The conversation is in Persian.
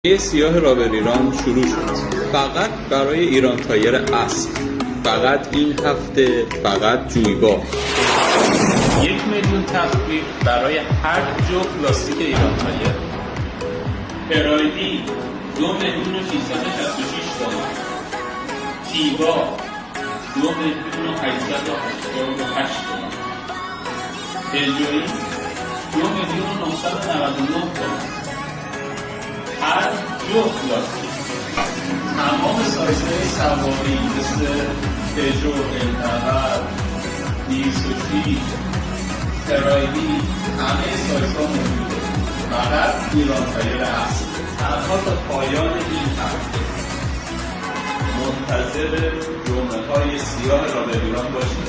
سیاه رابر ایران شروع شد. فقط برای ایران تایر اصل، فقط این هفته، فقط جویبار. 1,000,000 تخفیف برای هر جفت لاستیک ایران تایر. پرایدی 2,666,000 تومان. تیبا 2,888,000 تومان. پژویی 2,999,000 تومان. هر جفت لاستیک. تمام سایزهای سواری مثل پژو، التقر، 206، پرایدی، همه سایزها موجوده. فقط ایران تایر اصل. تنها تا پایان این هفته. منتظر جمعه‌های سیاه رابر ایران باشید.